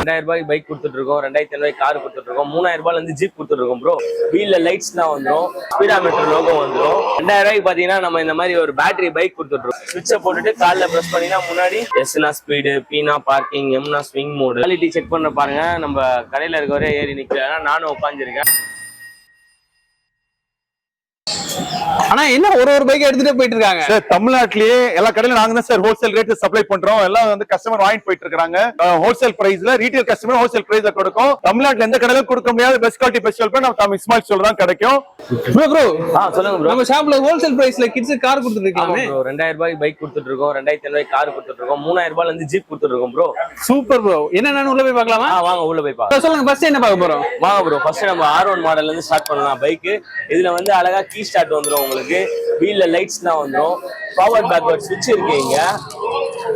2000 ரூபாய்க்கு பைக் கொடுத்துட்டு இருக்கோம், 2500 ரூபாய்க்கு கார் கொடுத்துட்டு இருக்கோம், 3000 ரூபாயில இருந்து ஜீப் கொடுத்துட்டு இருக்கோம் ப்ரோ. வீல்ல லைட்ஸ்லாம் வந்துடும், ஸ்பீடாமீட்டர் லோகோ வந்துடும். 2000 ரூபாய்க்கு பாத்தீங்கன்னா நம்ம இந்த மாதிரி ஒரு பேட்டரி பைக் கொடுத்துட்டு இருக்கோம். சுவிட்சை போட்டுட்டு கால்ல பிரஸ் பண்ணீங்கன்னா முன்னாடி எஸ்னா ஸ்பீடு, பீனா பார்க்கிங், எம்னா ஸ்விங் மோடு. குவாலிட்டி செக் பண்ண பாருங்க. நம்ம கடையில இருக்கவரே ஏறி நிக்கிறேன், நானும் உட்காந்துருக்கேன். ஆனா என்ன ஒரு பைக் எடுத்துட்டு போயிட்டு இருக்காங்க சார். தமிழ்நாட்டிலேயே எல்லா கடையிலும் நாங்க தான் சார் ஹோல்சேல் ரேட் சப்ளை பண்றோம். எல்லாம் வந்து கஸ்டமர் வாங்கிட்டு போயிட்டு இருக்காங்க. ஹோல்சேல் பிரைஸ்ல ரீட்டைல் கஸ்டமர் ஹோல்சேல் பிரைஸ்ல கொடுக்கும். தமிழ்நாட்டுல எந்த கடையிலும் கொடுக்க முடியாத பெஸ்ட் குவாலிட்டி பெஸ்ட் ஸ்டால் நம்ம இஸ்மாயில் ஸ்டோர் தான் கிடைக்கும். ப்ரோ சொல்லுங்க ப்ரோ. நம்ம ஷாப்ல ஹோல்சேல் பிரைஸ்ல கிட்ஸ் கார் கொடுத்துட்டு இருக்காங்க ப்ரோ. 2000 ரூபாய்க்கு பைக் கொடுத்துட்டு இருக்கோம், 2500 ரூபாய்க்கு கார் கொடுத்துட்டு இருக்கோம், 3000 ரூபாயில இருந்து ஜீப் கொடுத்துட்டு இருக்கோம் ப்ரோ. Super bro. என்னன்னு உள்ள போய் பார்க்கலாமா? வாங்க உள்ள போய் பார்க்கலாம். சொல்லுங்க ஃபர்ஸ்ட் என்ன பார்க்க போறோம்? வாங்க ப்ரோ. ஃபர்ஸ்ட் நம்ம R1 மாடல்ல இருந்து ஸ்டார்ட் பண்ணலாம். பைக் இதுல வந்து அழகா கீ ஸ்டார்ட் வந்துரும் உங்களுக்கு. வீல்ல லைட்ஸ்லாம் வந்துடும். ஃபார்வர்ட் பேக்வர்ட் ஸ்விட்ச் இருக்கு இங்க.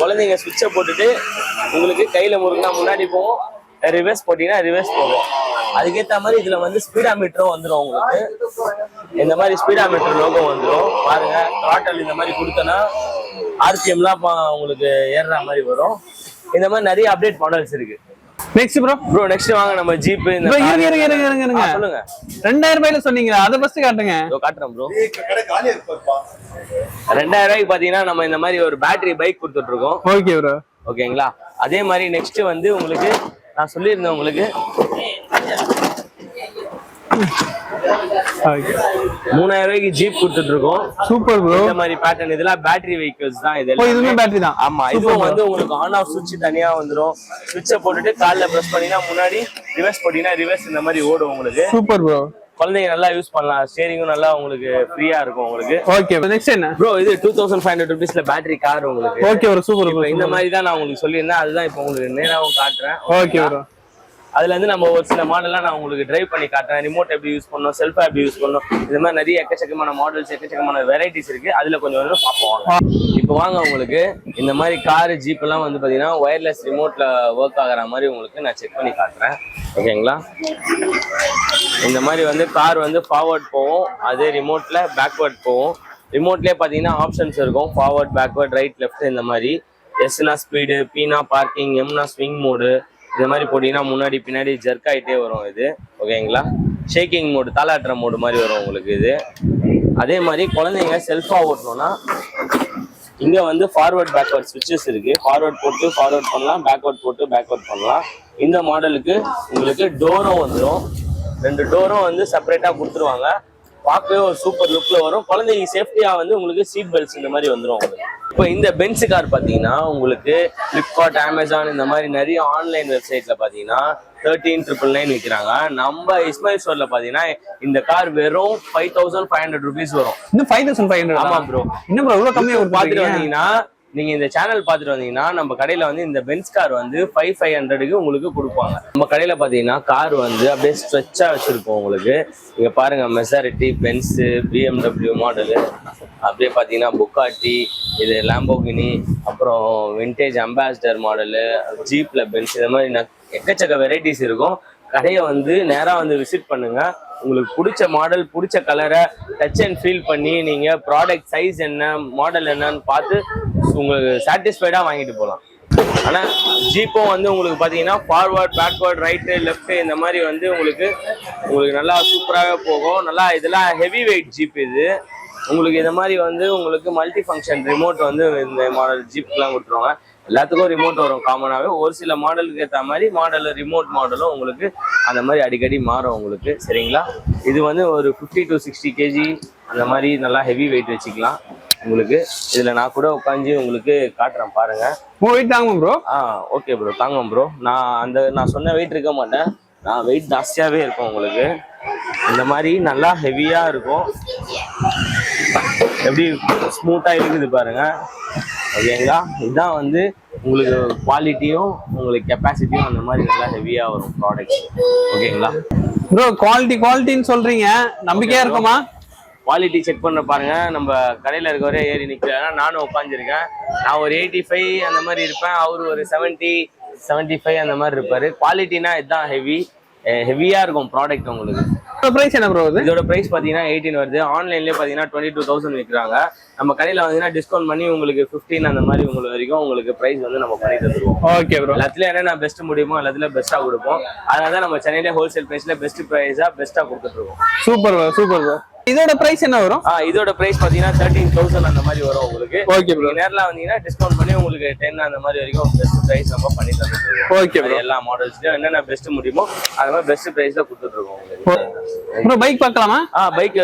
குழந்தைங்க ஸ்விட்சை போட்டுட்டு உங்களுக்கு கையில முறுக்குனா முன்னாடி போகும், ரிவர்ஸ் போட்டீங்கன்னா ரிவர்ஸ் போகும். அதுக்கேற்ற மாதிரி இதுல வந்து ஸ்பீடாமீட்டரும் வந்துடும் உங்களுக்கு. இந்த மாதிரி ஸ்பீடாமீட்டர் லோகோ வந்துடும் பாருங்க. த்ராட்டல் இந்த மாதிரி கொடுத்தோன்னா RPMலாம் உங்களுக்கு ஏறுற மாதிரி வரும். இந்த மாதிரி நிறைய அப்டேட் மாடல்ஸ் இருக்கு. நெக்ஸ்ட் ப்ரோ நெக்ஸ்ட் வாங்க நம்ம ஜீப். இருங்க சொல்லுங்க. 2000 ரூபாயில சொன்னீங்க, அத ஃபர்ஸ்ட் காட்டுங்க. காட்டுறேன் ப்ரோ. 2000 ரூபாய்க்கு பாத்தீங்கன்னா நம்ம இந்த மாதிரி ஒரு பேட்டரி பைக் கொடுத்துட்டு இருக்கோம். Okay bro. ஓகேங்களா. அதே மாதிரி நெக்ஸ்ட் வந்து உங்களுக்கு நான் சொல்லியிருந்தேன் உங்களுக்கு 3000 ரூபாய்க்கு ஜீப் கொடுத்துட்டு இருக்கோம். Super bro. இந்த மாதிரி பேட்டர்ன் இதெல்லாம் பேட்டரி வெஹிக்கிள்ஸ் தான். இதுவுமே பேட்டரி தான். ஆமா. இதுவும் வந்து உங்களுக்கு ஆன் ஆஃப் சுவிட்ச் தனியா வந்துடும். சுவிட்சை போட்டுட்டு கால்ல பிரஸ் பண்ணீங்கன்னா முன்னாடி, ரிவர்ஸ் போட்டீங்கன்னா ரிவர்ஸ் இந்த மாதிரி ஓடும் உங்களுக்கு. Super bro. குழந்தைங்க நல்லா யூஸ் பண்ணலாம். ஸ்டீரிங்கும் நல்லா உங்களுக்கு ஃப்ரீயா இருக்கும் உங்களுக்கு. ஓகே நெக்ஸ்ட் என்ன ப்ரோ? இது 2500 ரூபீஸ்ல பேட்டரி கார் உங்களுக்கு. Okay bro. Super bro. இந்த மாதிரி தான் நான் உங்களுக்கு சொல்லியிருந்தேன். அதுதான் இப்போ உங்களுக்கு நேராவும் காட்டுறேன். Okay bro. அதுல இருந்து நம்ம ஒரு சில மாடல்லாம் நான் உங்களுக்கு டிரைவ் பண்ணி காட்டுறேன். ரிமோட் எப்படி யூஸ் பண்ணணும், செல்ஃபா எப்படி யூஸ் பண்ணணும், இது மாதிரி நிறைய எக்கச்சக்கமான மாடல்ஸ், எக்கச்சக்கமான வெரைட்டிஸ் இருக்கு. அதுல கொஞ்சம் பார்ப்போம். இப்போ வாங்க உங்களுக்கு இந்த மாதிரி கார் ஜீப் எல்லாம் வந்து பாத்தீங்கன்னா ஒயர்லெஸ் ரிமோட்ல ஒர்க் ஆகிற மாதிரி உங்களுக்கு நான் செக் பண்ணி காட்டுறேன். ஓகேங்களா. இந்த மாதிரி வந்து கார் வந்து ஃபார்வர்ட் போகும், அதே ரிமோட்ல பேக்வர்ட் போகும். ரிமோட்லயே பாத்தீங்கன்னா ஆப்ஷன்ஸ் இருக்கும், ஃபார்வர்ட், பேக்வர்ட், ரைட், லெஃப்ட். இந்த மாதிரி எஸ்னா ஸ்பீடு, பீனா பார்க்கிங், எம்னா ஸ்விங் மோடு. இந்த மாதிரி போட்டீங்கன்னா முன்னாடி பின்னாடி ஜர்க் ஆகிட்டே வரும் இது. ஓகேங்களா. ஷேக்கிங் மோடு, தாளாட்டுற மோடு மாதிரி வரும் உங்களுக்கு இது. அதே மாதிரி குழந்தைங்க செல்ஃபா ஓட்டணும்னா இங்க வந்து ஃபார்வர்ட் பேக்வர்ட் ஸ்விட்சஸ் இருக்கு. ஃபார்வர்ட் போட்டு ஃபார்வர்ட் பண்ணலாம், பேக்வர்ட் போட்டு பேக்வர்ட் பண்ணலாம். இந்த மாடலுக்கு உங்களுக்கு டோரும் வந்துடும். 2 டோரும் வந்து செப்பரேட்டா கொடுத்துருவாங்க. பார்க்கவே ஒரு சூப்பர் லுக்ல வரும். குழந்தைங்க சேஃப்டியா வந்து உங்களுக்கு சீட் பெல்ட்ஸ் இந்த மாதிரி வந்துடும் உங்களுக்கு. இப்போ இந்த பென்ஸ் கார் பாத்தீங்கன்னா உங்களுக்கு பிளிப்கார்ட், அமேசான் இந்த மாதிரி நிறைய ஆன்லைன் வெப்சைட்ல பாத்தீங்கன்னா 13,999 விற்கிறாங்க. நம்ம இஸ்மாயில் ஸ்டோர்ல பாத்தீங்கன்னா இந்த கார் வெறும் 5500 ரூபீஸ் வரும். இன்னும் 5500? ஆமா ப்ரோ. இன்னும் ப்ரோ இவ்வளவு கம்மியா பாத்துட்டு வந்தீங்கன்னா, நீங்க இந்த சேனல் பாத்துட்டு வந்தீங்கன்னா நம்ம கடையில வந்து இந்த பென்ஸ் கார் வந்து 5500க்கு உங்களுக்கு கொடுப்பாங்க. நம்ம கடையில பாத்தீங்கன்னா கார் வந்து அப்படியே ஸ்ட்ரெச்சா வச்சிருப்போம் உங்களுக்கு. இங்க பாருங்க, மெசாரிட்டி, பென்ஸ், BMW மாடலு, அப்படியே பாத்தீங்கன்னா புக்காட்டி, இது லாம்போகினி, அப்புறம் விண்டேஜ் அம்பாசிடர் மாடலு, ஜீப்ல பென்ஸ், இந்த மாதிரி எக்கச்சக்க வெரைட்டிஸ் இருக்கும். கடையை வந்து நேரா வந்து விசிட் பண்ணுங்க. உங்களுக்கு பிடிச்ச மாடல், பிடிச்ச கலரை டச் அண்ட் ஃபீல் பண்ணி நீங்க ப்ராடக்ட் சைஸ் என்ன, மாடல் என்னன்னு பார்த்து உங்களுக்கு சாட்டிஸ்ஃபைடா வாங்கிட்டு போகலாம். ஆனா ஜீப்பும் வந்து உங்களுக்கு பாத்தீங்கன்னா ஃபார்வர்ட், பேக்வர்ட், ரைட்டு, லெஃப்ட் இந்த மாதிரி வந்து உங்களுக்கு நல்லா சூப்பராகவே போகும். நல்லா இதெல்லாம் ஹெவி வெயிட் ஜீப் இது. உங்களுக்கு இந்த மாதிரி வந்து உங்களுக்கு மல்டி ஃபங்க்ஷன் ரிமோட் வந்து இந்த மாடல் ஜீப்லாம் கொடுத்துருவாங்க. எல்லாத்துக்கும் ரிமோட் வரும் காமனாகவே. ஒரு சில மாடலுக்கு ஏற்ற மாதிரி மாடல், ரிமோட் மாடலும் உங்களுக்கு அந்த மாதிரி அடிக்கடி மாறும் உங்களுக்கு. சரிங்களா. இது வந்து ஒரு 50 to 60 kg அந்த மாதிரி நல்லா ஹெவி வெயிட் வச்சுக்கலாம் உங்களுக்கு. இதுல நான் கூட உட்காந்து உங்களுக்கு காட்டுறேன் பாருங்க. வெயிட் தாங்கும் ப்ரோ? ஓகே ப்ரோ, தாங்கும் ப்ரோ. நான் சொன்ன வெயிட் இருக்க மாட்டேன், நான் வெயிட் ஜாஸ்தியாகவே இருக்கும் உங்களுக்கு. இந்த மாதிரி நல்லா ஹெவியா இருக்கும், எப்படி ஸ்மூத்தா இருக்குது பாருங்க. ஓகேங்களா. இதுதான் வந்து உங்களுக்கு குவாலிட்டியும் உங்களுக்கு கெப்பாசிட்டியும் அந்த மாதிரி நல்லா ஹெவியா வரும் ப்ராடக்ட். ஓகேங்களா ப்ரோ. குவாலிட்டின்னு சொல்றீங்க, நம்பிக்கையா இருக்குமா? குவாலிட்டி செக் பண்ண பாருங்க. நம்ம கடையில இருக்கவரே ஏறி நிக்கிறேன், நானும் உட்காந்துருக்கேன். நான் ஒரு 85 அந்த மாதிரி இருப்பேன், அவரு ஒரு 70, 75 அந்த மாதிரி இருப்பாரு. குவாலிட்டினா இதுதான் ஹெவியா இருக்கும் ப்ராடக்ட் உங்களுக்கு. பிரைஸ் என்ன ப்ரோ இது? இதோட பிரைஸ் பாத்தீங்கன்னா 18 வருது. ஆன்லைன்லயே பாத்தீங்கன்னா 22,000 விற்கிறாங்க. நம்ம கடையில வந்தீங்கன்னா டிஸ்கவுண்ட் பண்ணி உங்களுக்கு 15 அந்த மாதிரி உங்களுக்கு வரைக்கும் உங்களுக்கு பிரைஸ் வந்து நம்ம பண்ணி தருவோம். Okay bro. எல்லாத்துலயும் என்ன பெஸ்ட் முடியுமோ எல்லாத்துலயும் பெஸ்ட்டா கொடுப்போம். அதனால தான் நம்ம சென்னையில ஹோல்சேல் பிரைஸ்ல பெஸ்ட் பிரைஸா பெஸ்ட்டா கொடுத்துட்டு இருக்கோம். Super bro, super bro. இதோட பிரைஸ் என்ன வரும்? இதோட பிரைஸ் பாத்தீங்கன்னா 13,000 அந்த மாதிரி வரும் உங்களுக்கு. Okay bro. நேர்ல வந்தீங்கன்னா டிஸ்கவுண்ட் பண்ணி உங்களுக்கு 10 அந்த மாதிரி வரைக்கும் பெஸ்ட் பிரைஸ் நம்ம பண்ணி தந்துட்டு இருக்கோம். Okay bro. எல்லா மாடல்ஸ்லயும் என்னென்ன பெஸ்ட் முடியுமோ அது மாதிரி பெஸ்ட் பிரைஸ்ல கொடுத்துட்டு இருக்கோம் உங்களுக்கு. ப்ரோ பைக் பார்க்கலாமா? பைக்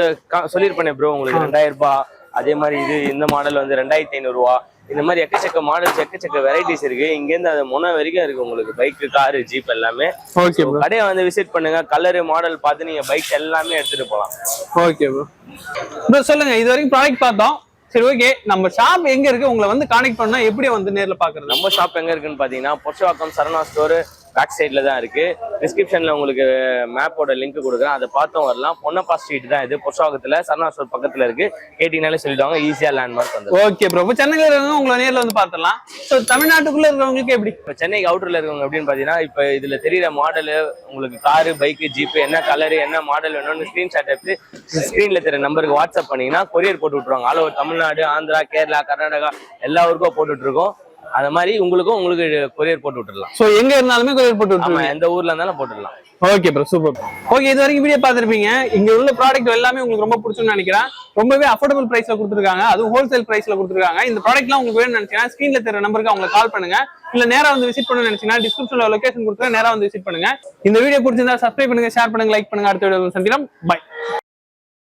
சொல்லிருப்பேனே ப்ரோ உங்களுக்கு 2000 ரூபாய். அதே மாதிரி இந்த மாடல் வந்து 2500 ரூபா. இந்த மாதிரி எக்கச்சக்க மாடல்ஸ் எக்கச்சக்க வெரைட்டிஸ் இருக்கு. இங்க இருந்து அது முனை வரைக்கும் இருக்கு உங்களுக்கு. பைக், காரு, ஜீப் எல்லாமே. Okay bro. கடையை வந்து விசிட் பண்ணுங்க. கலர் மாடல் பார்த்து நீங்க பைக் எல்லாமே எடுத்துட்டு போலாம். Okay bro. ப்ரோ சொல்லுங்க, இது வரைக்கும் ப்ராடக்ட் பார்த்தோம். சரி ஓகே, நம்ம ஷாப் எங்க இருக்கு? உங்களை வந்து கான்டாக்ட் பண்ணா எப்படி வந்து நேர்ல பாக்குறது? நம்ம ஷாப் எங்க இருக்குன்னு பாத்தீங்கன்னா பொர்ஷவாக்கம் சரவணா ஸ்டோர் பேக் சைட்ல தான் இருக்கு. டிஸ்கிரிப்ஷன்ல உங்களுக்கு மேப்போட லிங்க் கொடுக்குறேன், அதை பார்த்தும் வரலாம். பொன்னப்பா ஸ்ட்ரீட் தான் இது, பொர்ஷவாக்கத்துல சரவணா ஸ்டோர் பக்கத்துல இருக்கு. கேட்டீங்கனாலே சொல்லிடுவாங்க, ஈஸியா லேண்ட்மார்க் வந்து. Okay bro. இப்போ சென்னையில இருக்கவங்க உங்களை நேர்ல வந்து பார்த்துடலாம். ஸோ தமிழ்நாட்டுக்குள்ள இருக்கிறவங்களுக்கு எப்படி? இப்போ சென்னைக்கு அவுட்டர்ல இருக்கவங்க எப்படின்னு பாத்தீங்கன்னா, இப்போ இதுல தெரியுற மாடலு உங்களுக்கு காரு, பைக்கு, ஜீப்பு என்ன கலரு என்ன மாடல் வேணும்னு ஸ்கிரீன்ஷாட் எடுத்து ஸ்கிரீன்ல தெரிய நம்பருக்கு வாட்ஸ்அப் பண்ணீங்கன்னா கொரியர் போட்டு விட்டுருவாங்க. ஆல் ஓவர் தமிழ்நாடு, ஆந்திரா, கேரளா, கர்நாடகா எல்லா ஊருக்கும் போட்டுட்டு இருக்கோம். அந்த மாதிரி உங்களுக்கு கொரியர் போட்டு விட்டுடலாம். ஸோ எங்க இருந்தாலுமே கொரியர் போட்டு விட்டுருவோம். எந்த ஊர்ல இருந்தாலும் போட்டுடலாம். Okay bro, super. ஓகே, இது வரைக்கும் வீடியோ பார்த்துருப்பீங்க. இங்க உள்ள ப்ராடக்ட் எல்லாமே உங்களுக்கு ரொம்ப பிடிச்சுன்னு நினைக்கிறேன். ரொம்பவே அஃபோர்டபுள் பிரைஸ்ல கொடுத்துருக்காங்க, அதுவும் ஹோல்சேல் பிரைஸ்ல கொடுத்துருக்காங்க. இந்த ப்ராடக்ட்லாம் உங்களுக்கு வேணும்னு நினைச்சீங்கன்னா ஸ்கிரீன்ல தெரிய நம்பருக்கு அவங்க கால் பண்ணுங்க. இல்ல நேரா வந்து விசிட் பண்ண நினைச்சீங்கன்னா டிஸ்கிரிப்ஷன்ல லொகேஷன் கொடுத்து நேரா வந்து விசிட் பண்ணுங்க. இந்த வீடியோ பிடிச்சிருந்தா சப்ஸ்கிரைப் பண்ணுங்க, ஷேர் பண்ணுங்க, லைக் பண்ணுங்க. அடுத்த வீடியோ சந்திக்கலாம். பை.